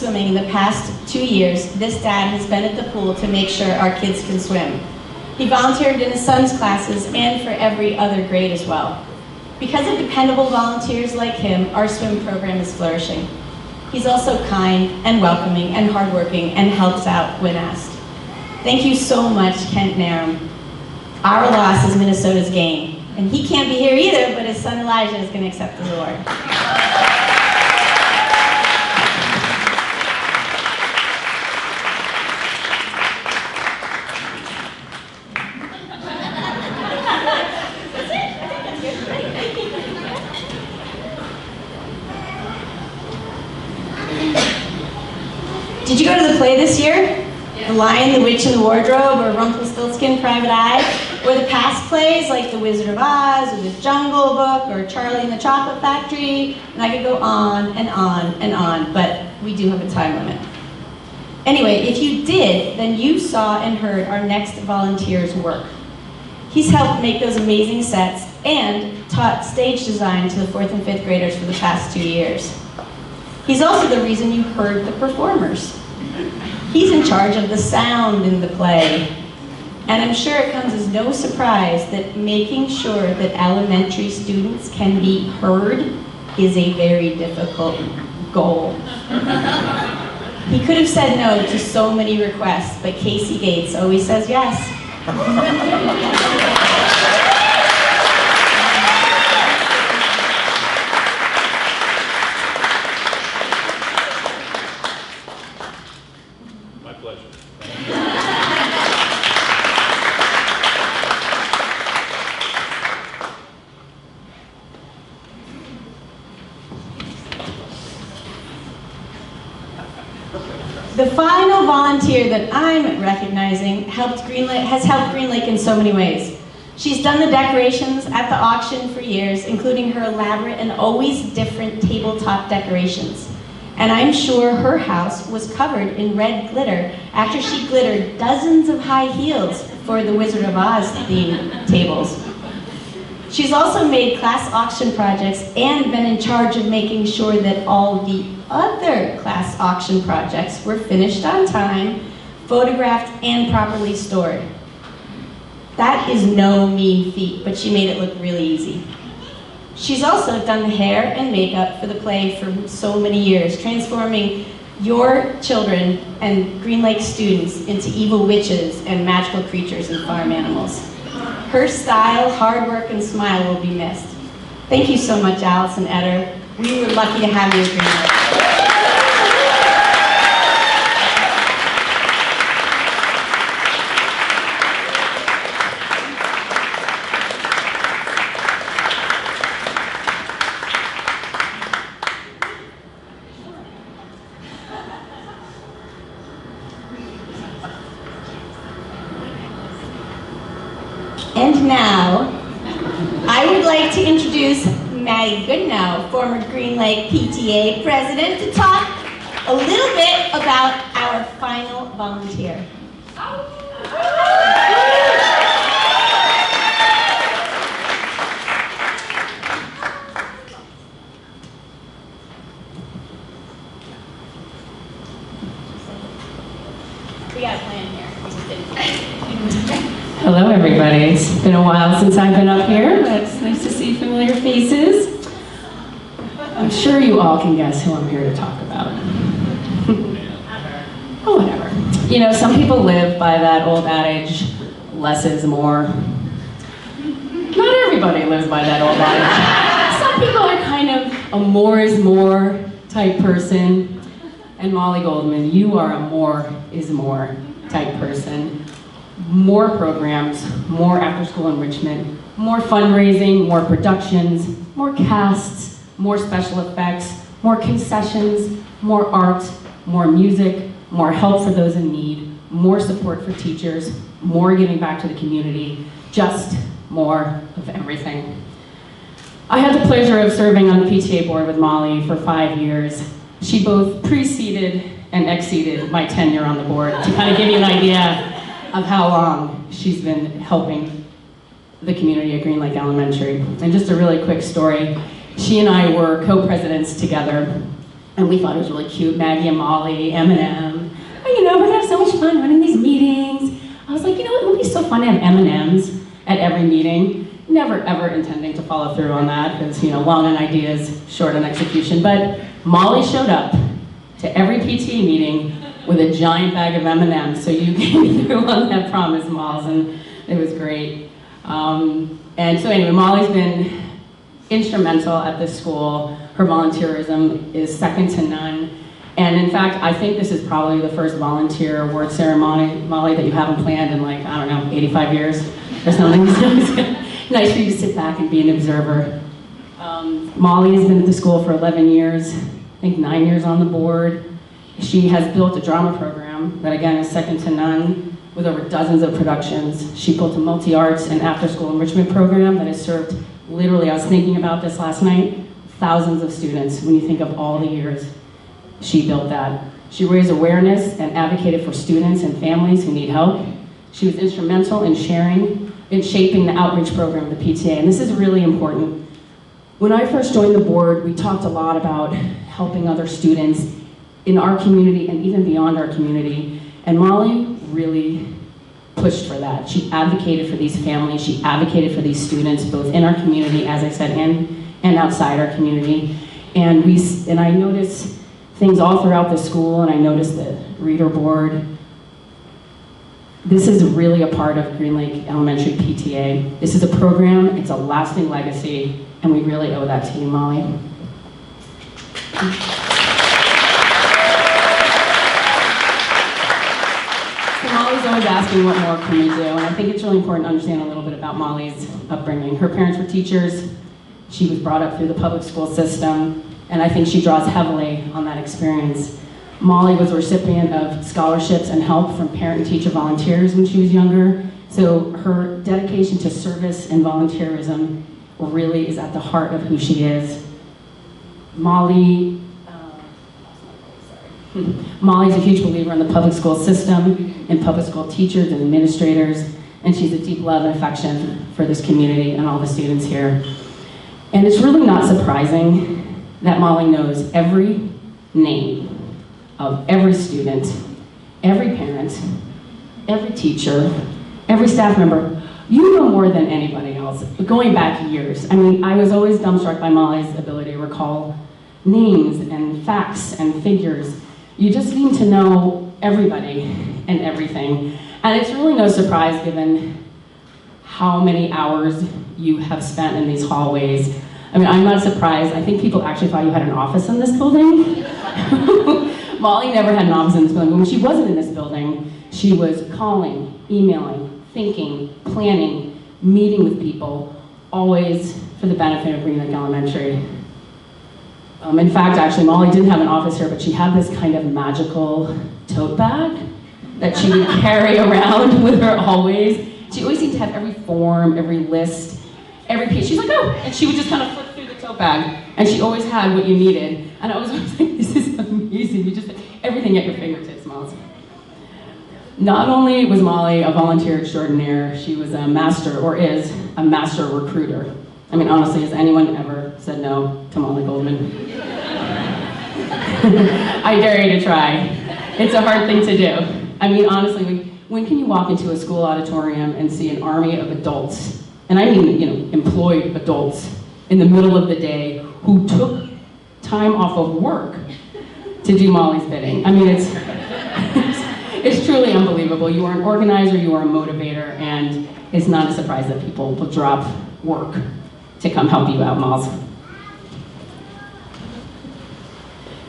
swimming in the past 2 years, this dad has been at the pool to make sure our kids can swim. He volunteered in his son's classes and for every other grade as well. Because of dependable volunteers like him, our swim program is flourishing. He's also kind and welcoming and hardworking and helps out when asked. Thank you so much, Kent Narum. Our loss is Minnesota's gain. And he can't be here either, but his son Elijah is going to accept the award. Did you go to the play this year? The Lion, the Witch, and the Wardrobe, or Rumpelstiltskin, Private Eye, or the past plays like The Wizard of Oz, or The Jungle Book, or Charlie and the Chocolate Factory, and I could go on and on and on, but we do have a time limit. Anyway, if you did, then you saw and heard our next volunteer's work. He's helped make those amazing sets and taught stage design to the 4th and 5th graders for the past 2 years. He's also the reason you heard the performers. He's in charge of the sound in the play. And I'm sure it comes as no surprise that making sure that elementary students can be heard is a very difficult goal. He could have said no to so many requests, but Casey Gates always says yes. The final volunteer that I'm recognizing has helped Green Lake in so many ways. She's done the decorations at the auction for years, including her elaborate and always different tabletop decorations. And I'm sure her house was covered in red glitter after she glittered dozens of high heels for the Wizard of Oz themed tables. She's also made class auction projects and been in charge of making sure that all the other class auction projects were finished on time, photographed, and properly stored. That is no mean feat, but she made it look really easy. She's also done the hair and makeup for the play for so many years, transforming your children and Green Lake students into evil witches and magical creatures and farm animals. Her style, hard work, and smile will be missed. Thank you so much, Allison Etter. We were lucky to have you at Green Lake. And now, I would like to introduce Maggie Goodnow, former Green Lake PTA president, to talk a little bit about our final volunteer. We got a plan here. We just didn't. Hello everybody, it's been a while since I've been up here, but it's nice to see familiar faces. I'm sure you all can guess who I'm here to talk about. Oh, whatever. You know, some people live by that old adage, less is more. Not everybody lives by that old adage. Some people are kind of a more is more type person. And Molly Goldman, you are a more is more type person. More programs, more after-school enrichment, more fundraising, more productions, more casts, more special effects, more concessions, more art, more music, more help for those in need, more support for teachers, more giving back to the community, just more of everything. I had the pleasure of serving on the PTA board with Molly for 5 years. She both preceded and exceeded my tenure on the board, to kind of give you an idea of how long she's been helping the community at Green Lake Elementary. And just a really quick story, she and I were co-presidents together And we thought it was really cute, Maggie and Molly, M&M. Oh, we're gonna have so much fun running these meetings. I was like, it would be so fun to have M&Ms at every meeting. Never ever intending to follow through on that, because long on ideas, short on execution. But Molly showed up to every PTA meeting with a giant bag of M&Ms, so you came through on that promise, Malls, and it was great. And so anyway, Molly's been instrumental at this school. Her volunteerism is second to none. And in fact, I think this is probably the first volunteer award ceremony, Molly, that you haven't planned in 85 years or something. So it's nice for you to sit back and be an observer. Molly has been at the school for 11 years, I think 9 years on the board. She has built a drama program that, again, is second to none, with over dozens of productions. She built a multi-arts and after-school enrichment program that has served, literally, I was thinking about this last night, thousands of students when you think of all the years she built that. She raised awareness and advocated for students and families who need help. She was instrumental in shaping the outreach program of the PTA, and this is really important. When I first joined the board, we talked a lot about helping other students in our community and even beyond our community, and Molly really pushed for that. She advocated for these families, she advocated for these students, both in our community, as I said, and outside our community. And I noticed things all throughout the school, and I noticed the reader board. This is really a part of Green Lake Elementary PTA. This is a program, it's a lasting legacy, and we really owe that to you, Molly. So Molly's always asking what more can we do, and I think it's really important to understand a little bit about Molly's upbringing. Her parents were teachers, she was brought up through the public school system, and I think she draws heavily on that experience. Molly was a recipient of scholarships and help from parent and teacher volunteers when she was younger, so her dedication to service and volunteerism really is at the heart of who she is. Molly's a huge believer in the public school system and public school teachers and administrators, and she's a deep love and affection for this community and all the students here. And it's really not surprising that Molly knows every name of every student, every parent, every teacher, every staff member. You know more than anybody else, but going back years. I mean, I was always dumbstruck by Molly's ability to recall names and facts and figures. You just seem to know everybody and everything. And it's really no surprise given how many hours you have spent in these hallways. I mean, I'm not surprised. I think people actually thought you had an office in this building. Molly never had an office in this building, but when she wasn't in this building, she was calling, emailing, thinking, planning, meeting with people, always for the benefit of Green Lake Elementary. In fact, actually, Molly didn't have an office here, but she had this kind of magical tote bag that she would carry around with her always. She always seemed to have every form, every list, every piece. She's like, oh, and she would just kind of flip through the tote bag, and she always had what you needed. And I was always like, this is amazing. You just have everything at your fingertips, Molly. Not only was Molly a volunteer extraordinaire, she was a master, or is, a master recruiter. I mean, honestly, has anyone ever said no to Molly Goldman? I dare you to try. It's a hard thing to do. I mean, honestly, when can you walk into a school auditorium and see an army of adults, and I mean, employed adults, in the middle of the day who took time off of work to do Molly's bidding? I mean, it's truly unbelievable. You are an organizer, you are a motivator, and it's not a surprise that people will drop work to come help you out, Molls.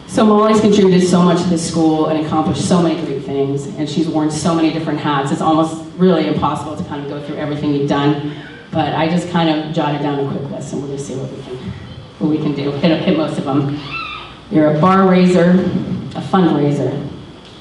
So Molly's contributed so much to this school and accomplished so many great things, and she's worn so many different hats. It's almost really impossible to kind of go through everything you've done, but I just kind of jotted down a quick list, and we'll just see what we can do. Hit most of them. You're a bar raiser, a fundraiser,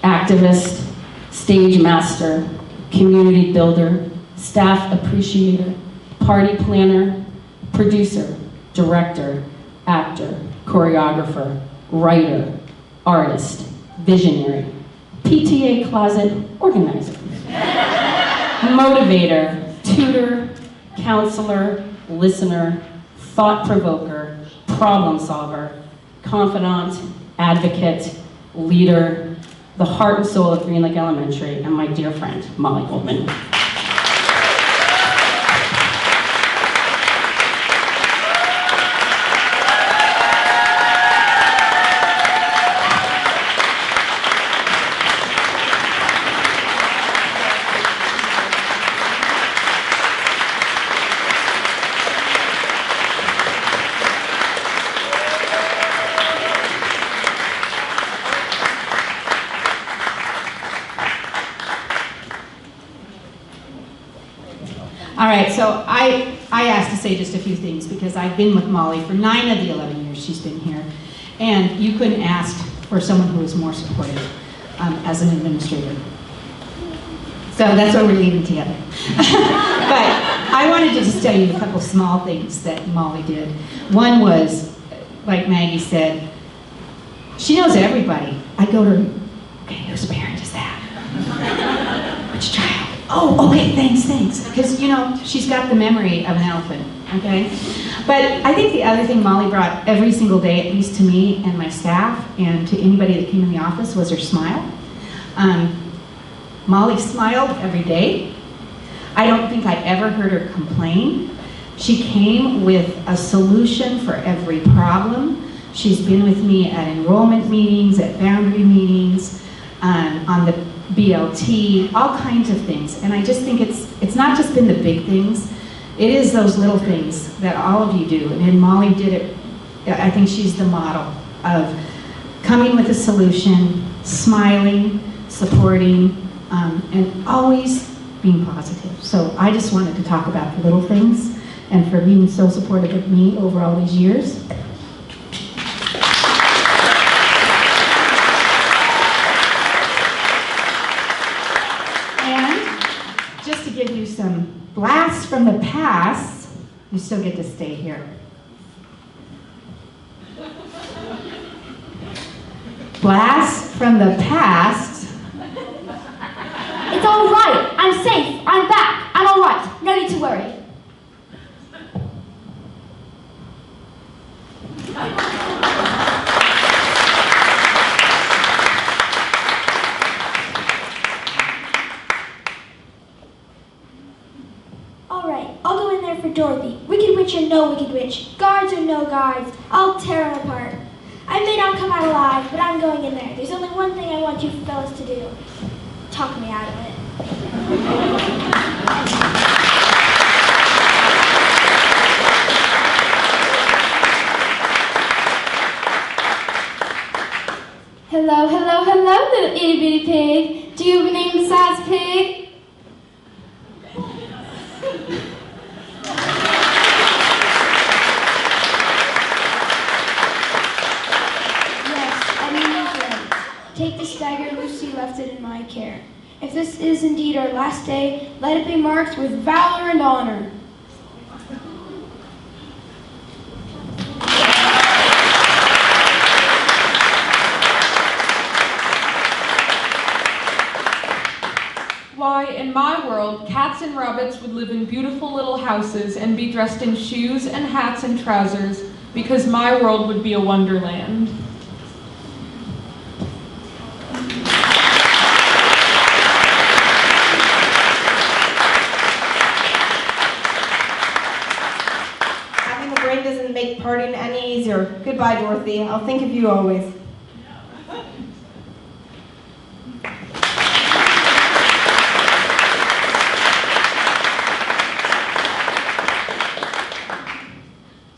activist, stage master, community builder, staff appreciator, party planner, producer, director, actor, choreographer, writer, artist, visionary, PTA closet organizer, motivator, tutor, counselor, listener, thought provoker, problem solver, confidant, advocate, leader, the heart and soul of Green Lake Elementary, and my dear friend, Molly Goldman. All right, so I asked to say just a few things because I've been with Molly for 9 of the 11 years she's been here, and you couldn't ask for someone who was more supportive as an administrator. So that's why we're leaving together. But I wanted to just tell you a couple small things that Molly did. One was, like Maggie said, she knows everybody. I go to her, okay, whose parent is that? Which child? Oh, okay, thanks. Because, you know, she's got the memory of an elephant, okay? But I think the other thing Molly brought every single day, at least to me and my staff, and to anybody that came in the office, was her smile. Molly smiled every day. I don't think I ever heard her complain. She came with a solution for every problem. She's been with me at enrollment meetings, at boundary meetings, on the BLT, all kinds of things. And I just think it's not just been the big things, it is those little things that all of you do. And Molly did it. I think she's the model of coming with a solution, smiling, supporting, and always being positive. So I just wanted to talk about the little things and for being so supportive of me over all these years. Just to give you some blasts from the past, you still get to stay here. Blasts from the past. It's all right. I'm safe. I'm back. I'm all right. No need to worry. I'll go in there for Dorothy. Wicked witch or no wicked witch, guards or no guards, I'll tear her apart. I may not come out alive, but I'm going in there. There's only one thing I want you fellas to do. Talk me out of it. Hello, little itty bitty pig. Do you have a name besides Pig? Take this dagger Lucy left it in my care. If this is indeed our last day, let it be marked with valor and honor. Why, in my world, cats and rabbits would live in beautiful little houses and be dressed in shoes and hats and trousers, because my world would be a wonderland. Doesn't make partying any easier. Goodbye, Dorothy. I'll think of you always.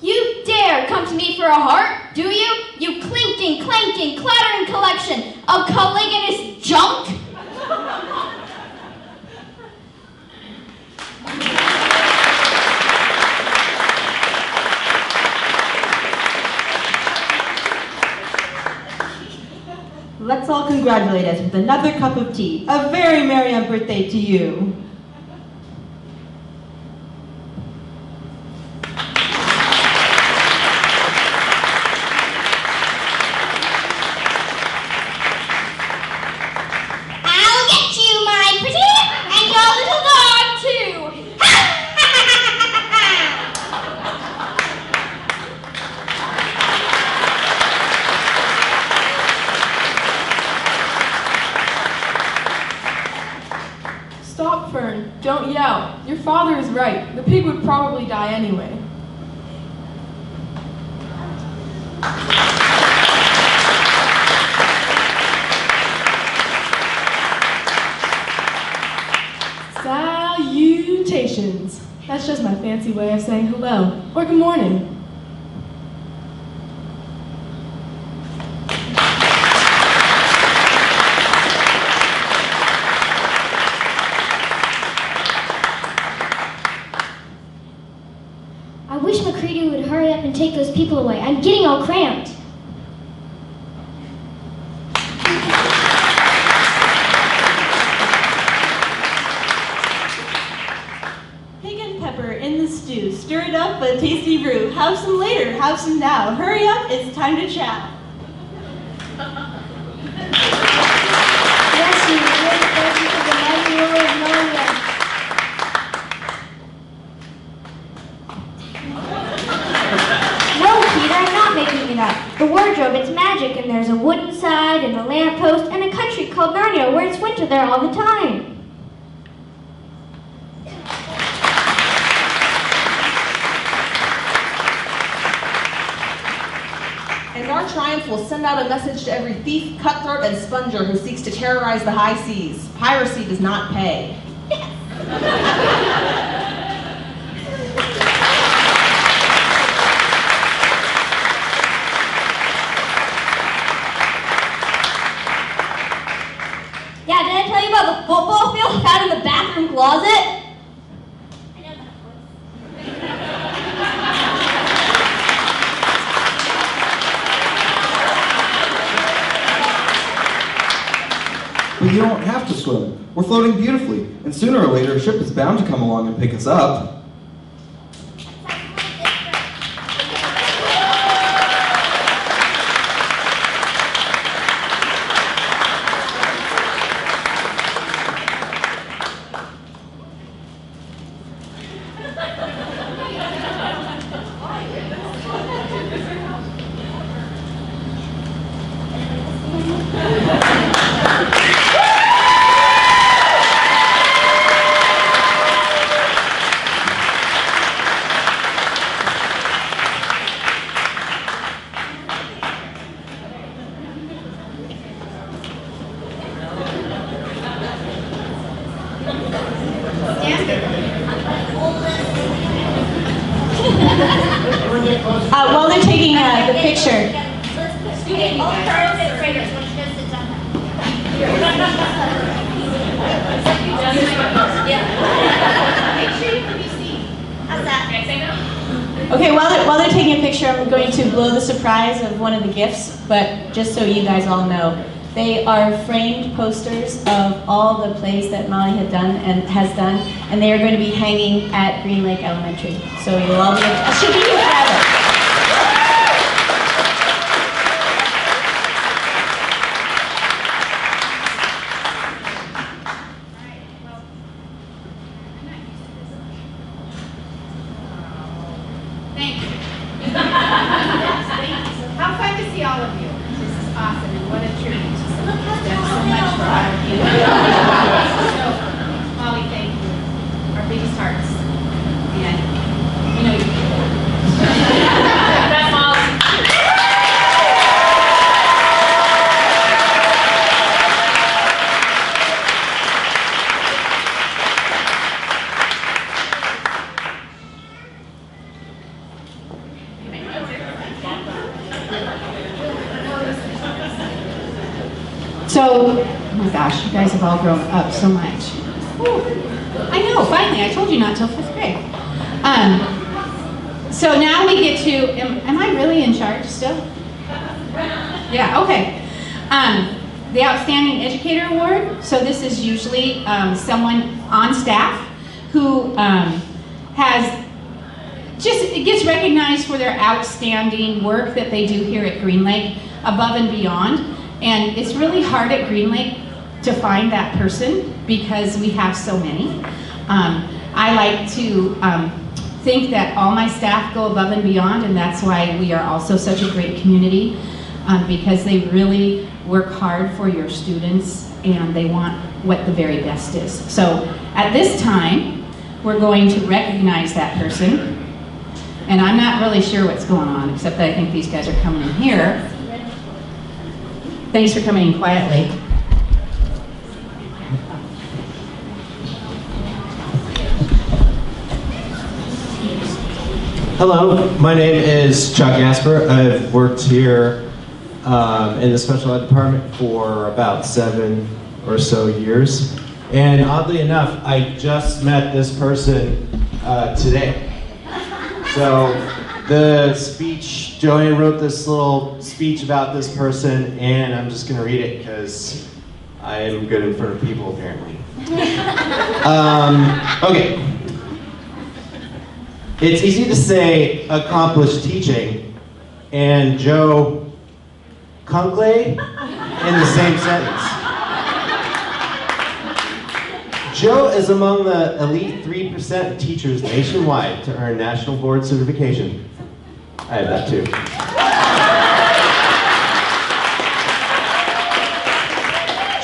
You dare come to me for a heart, do you? You clinking, clanking, clattering collection of Caligula's junk? Let's all congratulate us with another cup of tea. A very merry birthday to you. I'll get you, my pretty, and your little dog, too. Don't yell. Your father is right. The pig would probably die anyway. Salutations. That's just my fancy way of saying hello, or good morning. I wish McCready would hurry up and take those people away. I'm getting all cramped. Pig and pepper in the stew. Stir it up with a tasty brew. Have some later, have some now. Hurry up, it's time to chow. Yes, you really thank you for the mighty ruler of Narnia. No, Peter, I'm not making it up. The wardrobe, it's magic, and there's a wooden side, and a lamppost, and a country called Narnia, where it's winter there all the time. And our triumph will send out a message to every thief, cutthroat, and sponger who seeks to terrorize the high seas. Piracy does not pay. Yeah, did I tell you about the football field found in the bathroom closet? But you don't have to swim. We're floating beautifully, and sooner or later a ship is bound to come along and pick us up. While they're taking the picture, okay, while they're taking a picture, I'm going to blow the surprise of one of the gifts, but just so you guys all know, they are framed posters of all the plays that Molly has done, and they are going to be hanging at Green Lake Elementary. So you'll all be, she'll be here forever. Thank you. How fun to see all of you. This is awesome, and what a treat. You've done so much for all of you. So, Molly, thank you. Our biggest hearts. And we know you can. That's Molly. So, oh my gosh, you guys have all grown up so much. Whew. I know, finally, I told you not till 5th grade. So now we get to, am I really in charge still? Yeah, okay. The Outstanding Educator Award. So this is usually someone on staff who gets recognized for their outstanding work that they do here at Green Lake, above and beyond. And it's really hard at Green Lake to find that person because we have so many. I like to think that all my staff go above and beyond, and that's why we are also such a great community, because they really work hard for your students and they want what the very best is. So At this time, we're going to recognize that person. And I'm not really sure what's going on, except that I think these guys are coming in here. Thanks for coming in quietly. Hello, my name is Chuck Gasper. I've worked here in the special ed department for about 7 or so years. And oddly enough, I just met this person today. So the speech, Joanne wrote this little speech about this person, and I'm just gonna read it because I am good in front of people apparently. Okay. It's easy to say accomplished teaching and Joe Kunkley in the same sentence. Joe is among the elite 3% of teachers nationwide to earn national board certification. I have that too.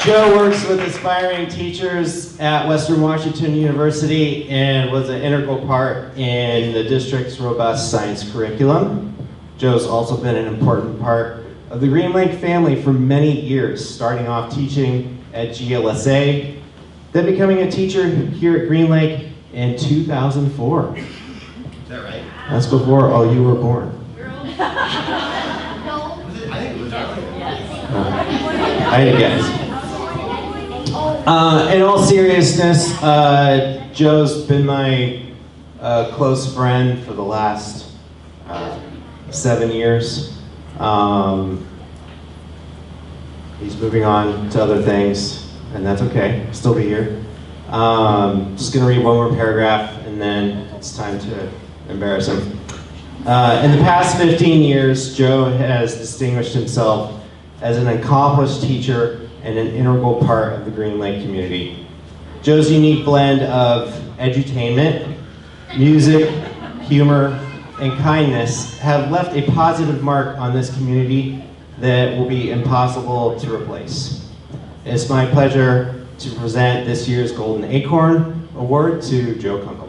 Joe works with aspiring teachers at Western Washington University and was an integral part in the district's robust science curriculum. Joe's also been an important part of the GreenLake family for many years, starting off teaching at GLSA, then becoming a teacher here at GreenLake in 2004. Is that right? That's before all you were born. I had to guess. In all seriousness, Joe's been my close friend for the last 7 years. He's moving on to other things, and that's okay. I'll still be here. Just gonna read one more paragraph, and then it's time to embarrass him. In the past 15 years, Joe has distinguished himself as an accomplished teacher and an integral part of the GreenLake community. Joe's unique blend of edutainment, music, humor, and kindness have left a positive mark on this community that will be impossible to replace. It's my pleasure to present this year's Golden Acorn Award to Joe Kunkel.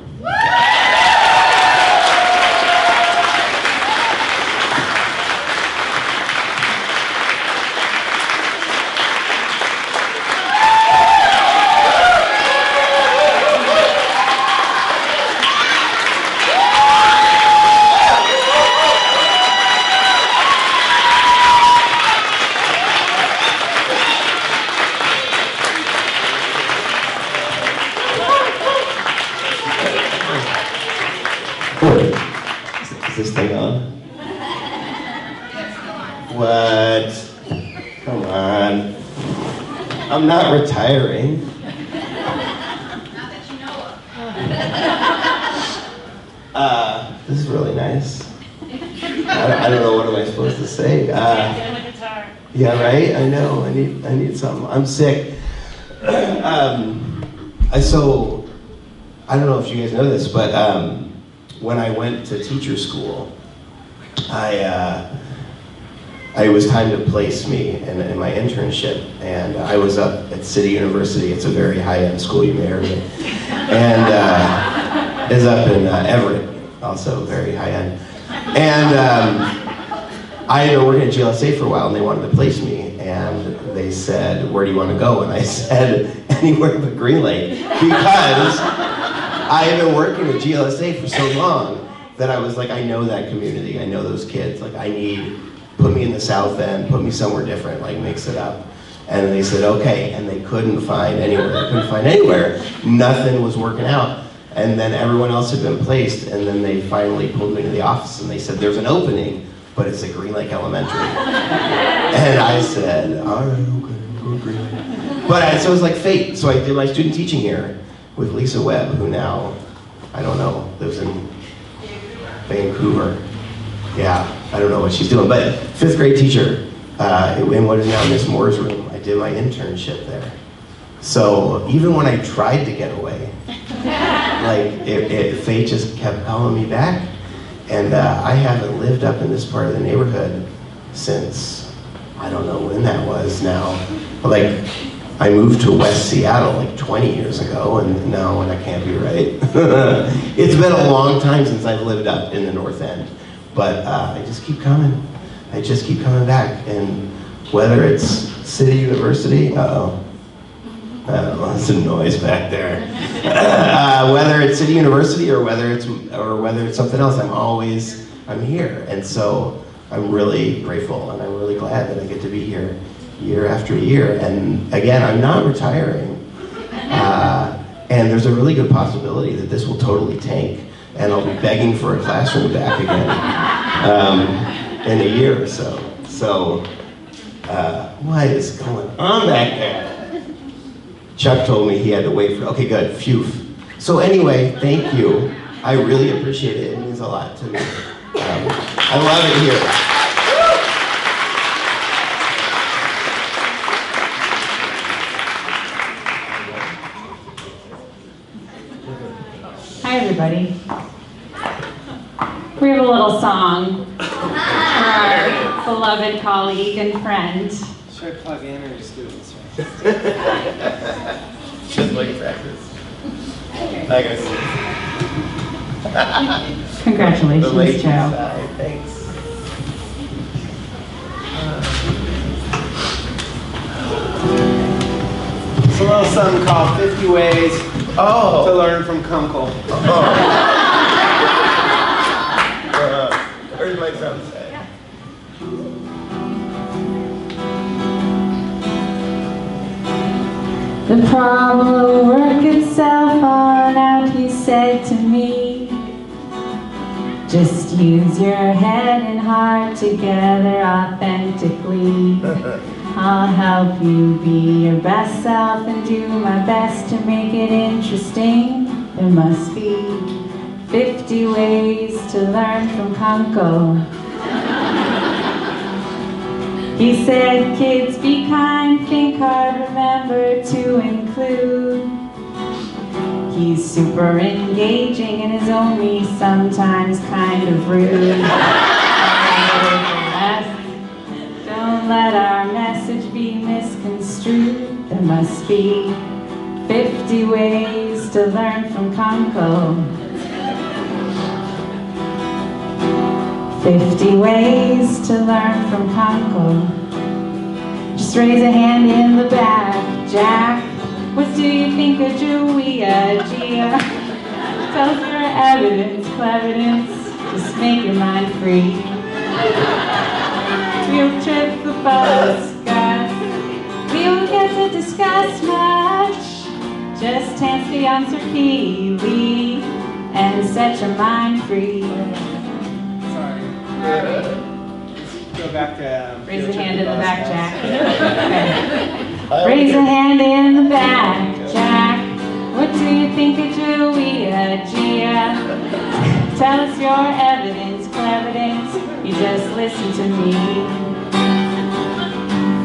Is this thing on? What? Come on. I'm not retiring. Not that you know of. This is really nice. I don't know, what am I supposed to say? Yeah, right? I know. I need something. I'm sick. So I don't know if you guys know this, but when I went to teacher school, it was time to place me in my internship, and I was up at City University. It's a very high-end school, you may have heard of it, and it's up in Everett, also very high-end. And I had been working at GLSA for a while, and they wanted to place me, and they said, "Where do you want to go?" And I said, "Anywhere but GreenLake," because I had been working with GLSA for so long that I was like, I know that community, I know those kids, like put me in the South End, put me somewhere different, like mix it up. And they said, okay, and they couldn't find anywhere. Nothing was working out. And then everyone else had been placed, and then they finally pulled me to the office and they said, there's an opening, but it's at GreenLake Elementary. And I said, all right, okay, go to GreenLake. But so it was like fate, so I did my student teaching here with Lisa Webb, who now, I don't know, lives in Vancouver. Yeah, I don't know what she's doing, but 5th grade teacher in what is now Miss Moore's room. I did my internship there. So even when I tried to get away, like fate just kept calling me back. And I haven't lived up in this part of the neighborhood since, I don't know when that was now, like I moved to West Seattle like 20 years ago, and no, and that can't be right. It's been a long time since I've lived up in the North End, but I just keep coming. I just keep coming back, and whether it's City University, there's some noise back there. Whether it's City University or whether it's something else, I'm here, and so I'm really grateful, and I'm really glad that I get to be here year after year. And again, I'm not retiring, and there's a really good possibility that this will totally tank, and I'll be begging for a classroom back again in a year or so. So, what is going on back there? Chuck told me he had to wait for, okay, good, phew. So anyway, thank you. I really appreciate it. It means a lot to me. I love it here. Hi, everybody. We have a little song for our beloved colleague and friend. Should I plug in or just do it this way? Just like practice. Hi, guys. Congratulations, The ladies' Joe. side, thanks. It's a little something called 50 Ways Oh. to Learn from Kunkel. Where's my drum set? The problem will work itself on out, he said to me. Just use your head and heart together authentically. I'll help you be your best self and do my best to make it interesting. There must be 50 ways to learn from Kunkel. He said, kids, be kind, think hard, remember to include. He's super engaging and is only sometimes kind of rude. Don't let our message be misconstrued. There must be 50 ways to learn from Kunkel. 50 ways to learn from Kunkel. Just raise a hand in the back, Jack. What do you think of Julia, Gia? Tell us your evidence, cleverness. Just make your mind free. We'll trip the bus, Gus. We won't get to discuss much. Just dance the answer keyly and set your mind free. Go back to... Raise a hand in the back, Jack. Okay. Raise a hand in the back, Jack. What do you think of Julia, Gia? Tell us your evidence, cleverness. You just listen to me.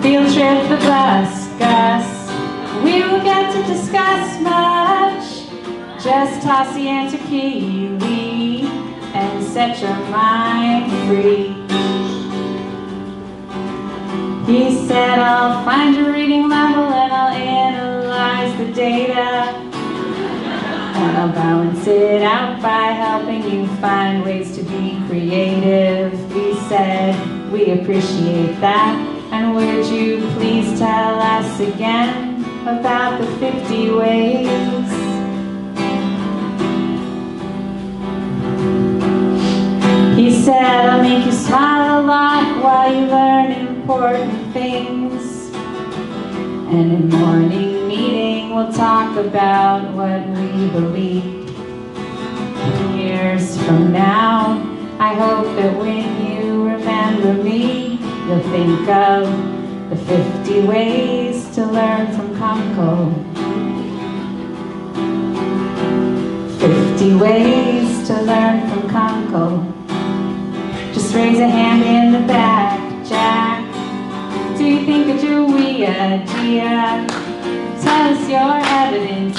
Field trip the bus, Gus. We will get to discuss much. Just toss the answer keyly and set your mind free. He said, I'll find your reading level and I'll analyze the data. And I'll balance it out by helping you find ways to be creative. He said, we appreciate that. And would you please tell us again about the 50 ways? He said, I'll make you smile a lot while you learn important things. And in morning meeting, we'll talk about what we believe. Years from now, I hope that when you remember me, you'll think of the 50 ways to learn from Kunkel. 50 ways to learn from Kunkel. Just raise a hand in the back, Jack. Do you think of Julia, Gia? Tell us your evidence,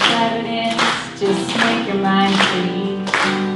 just make your mind free.